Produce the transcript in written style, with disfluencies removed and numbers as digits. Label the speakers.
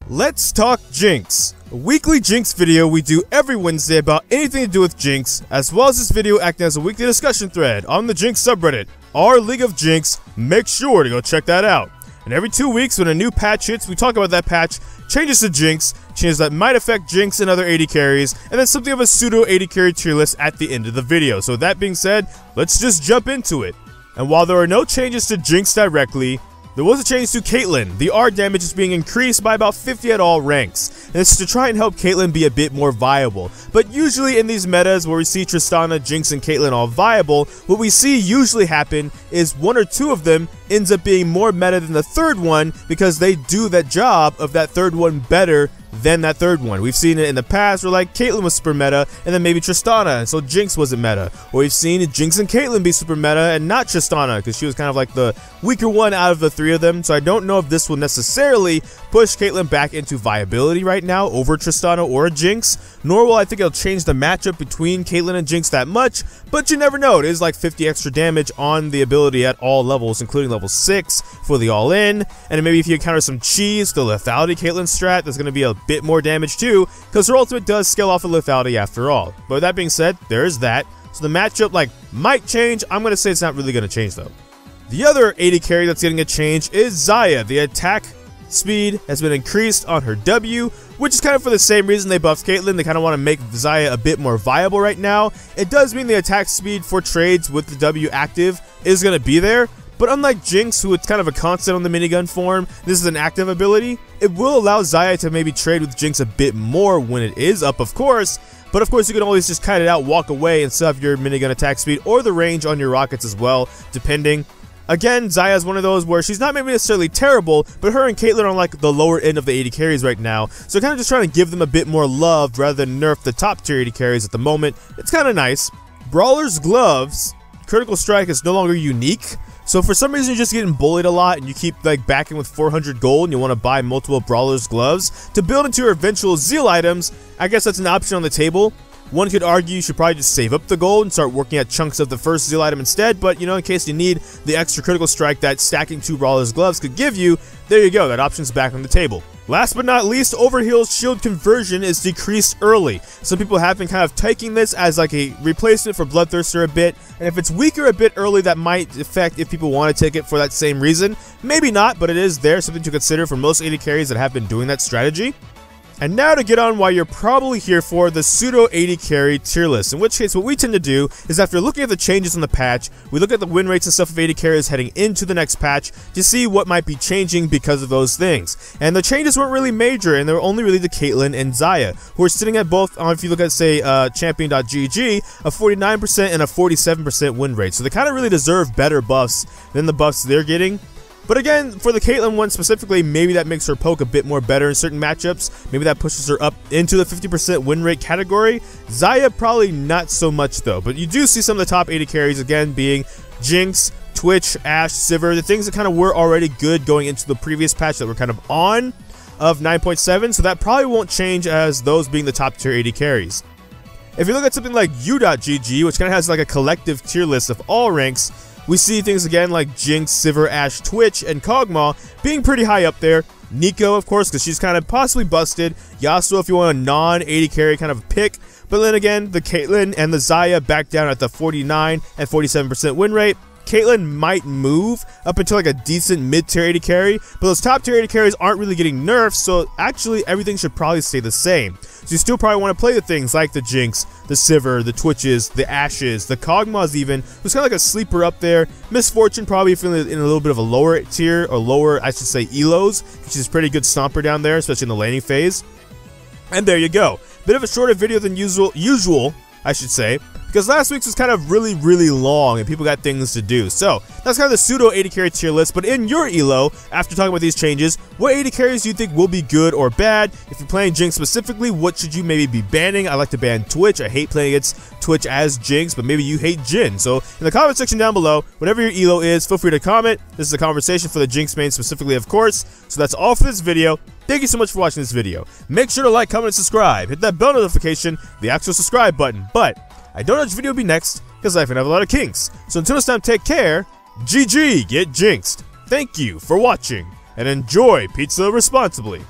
Speaker 1: Let's talk Jinx, a weekly Jinx video we do every Wednesday about anything to do with Jinx, as well as this video acting as a weekly discussion thread on the Jinx subreddit, our League of Jinx. Make sure to go check that out. And every 2 weeks when a new patch hits, we talk about that patch, changes to Jinx, changes that might affect Jinx and other AD carries, and then something of a pseudo AD carry tier list at the end of the video. So with that being said, let's just jump into it. And while there are no changes to Jinx directly, there was a change to Kaitlyn. The R damage is being increased by about 50 at all ranks, and this is to try and help Kaitlyn be a bit more viable. But usually in these metas where we see Tristana, Jinx, and Kaitlyn all viable, what we see usually happen is one or two of them ends up being more meta than the third one because they do that job of that third one better than that third one. We've seen it in the past where like Kaitlyn was super meta and then maybe Tristana, and so Jinx wasn't meta. Or we've seen Jinx and Kaitlyn be super meta and not Tristana because she was kind of like the weaker one out of the three of them. So I don't know if this will necessarily push Kaitlyn back into viability right now over Tristana or Jinx, nor will I think it'll change the matchup between Kaitlyn and Jinx that much, but you never know. It is like 50 extra damage on the ability at all levels, including level 6 for the all-in, and maybe if you encounter some cheese, the lethality Kaitlyn strat, there's going to be a bit more damage too, because her ultimate does scale off of lethality after all. But with that being said, there is that. So the matchup might change. I'm going to say it's not really going to change though. The other AD carry that's getting a change is Ziya. The attack speed has been increased on her W, which is kind of for the same reason they buffed Kaitlyn. They kind of want to make Ziya a bit more viable right now. It does mean the attack speed for trades with the W active is going to be there, but unlike Jinx, who it's kind of a constant on the minigun form, this is an active ability. It will allow Ziya to maybe trade with Jinx a bit more when it is up, of course, but of course you can always just kite it out, walk away, and still have your minigun attack speed or the range on your rockets as well, depending. Again, Ziya is one of those where she's not maybe necessarily terrible, but her and Kaitlyn are on like the lower end of the AD carries right now, so kind of just trying to give them a bit more love rather than nerf the top tier AD carries at the moment. It's kind of nice. Brawler's Gloves, Critical Strike is no longer unique, so for some reason you're just getting bullied a lot and you keep like backing with 400 gold and you want to buy multiple Brawler's Gloves to build into your eventual Zeal items. I guess that's an option on the table. One could argue you should probably just save up the gold and start working at chunks of the first Zeal item instead, but you know, in case you need the extra critical strike that stacking 2 Brawler's Gloves could give you, there you go, that option's back on the table. Last but not least, Overheal's shield conversion is decreased early. Some people have been kind of taking this as like a replacement for Bloodthirster a bit, and if it's weaker a bit early, that might affect if people want to take it for that same reason. Maybe not, but it is there, something to consider for most AD carries that have been doing that strategy. And now to get on why you're probably here for, the pseudo AD carry tier list, in which case what we tend to do is after looking at the changes on the patch, we look at the win rates and stuff of AD carries heading into the next patch to see what might be changing because of those things. And the changes weren't really major, and they were only really to Kaitlyn and Ziya, who are sitting at both, if you look at say champion.ggg, a 49% and a 47% win rate. So they kind of really deserve better buffs than the buffs they're getting. But again, for the Kaitlyn one specifically, maybe that makes her poke a bit more better in certain matchups. Maybe that pushes her up into the 50% win rate category. Ziya probably not so much though. But you do see some of the top AD carries again being Jinx, Twitch, Ashe, Sivir, the things that kind of were already good going into the previous patch that were kind of on of 9.7. So that probably won't change as those being the top tier AD carries. If you look at something like u.ggg, which kind of has like a collective tier list of all ranks, we see things again like Jinx, Sivir, Ashe, Twitch, and Kog'Maw being pretty high up there. Neeko, of course, because she's kind of possibly busted. Yasuo, if you want a non-AD carry kind of pick. But then again, the Kaitlyn and the Ziya back down at the 49 and 47% win rate. Kaitlyn might move up into like a decent mid-tier AD carry, but those top tier AD carries aren't really getting nerfed, so actually everything should probably stay the same. So you still probably want to play the things like the Jinx, the Sivir, the Twitches, the Ashes, the Kog'Maws even, who's kind of like a sleeper up there. Misfortune probably feeling in a little bit of a lower tier, or lower, I should say, elos, which is a pretty good stomper down there, especially in the laning phase. And there you go. Bit of a shorter video than usual, I should say, because last week's was kind of really long and people got things to do. So that's kind of the pseudo AD carry tier list. But in your elo, after talking about these changes, what AD carries do you think will be good or bad? If you're playing Jinx specifically, what should you maybe be banning? I like to ban Twitch. I hate playing against Twitch as Jinx, but maybe you hate Jhin. So in the comment section down below, whatever your elo is, feel free to comment. This is a conversation for the Jinx main specifically, of course. So that's all for this video. Thank you so much for watching this video. Make sure to like, comment, and subscribe. Hit that bell notification, the actual subscribe button. But I don't know which video will be next, because life can have a lot of kinks. So until next time, take care. GG, get jinxed. Thank you for watching, and enjoy pizza responsibly.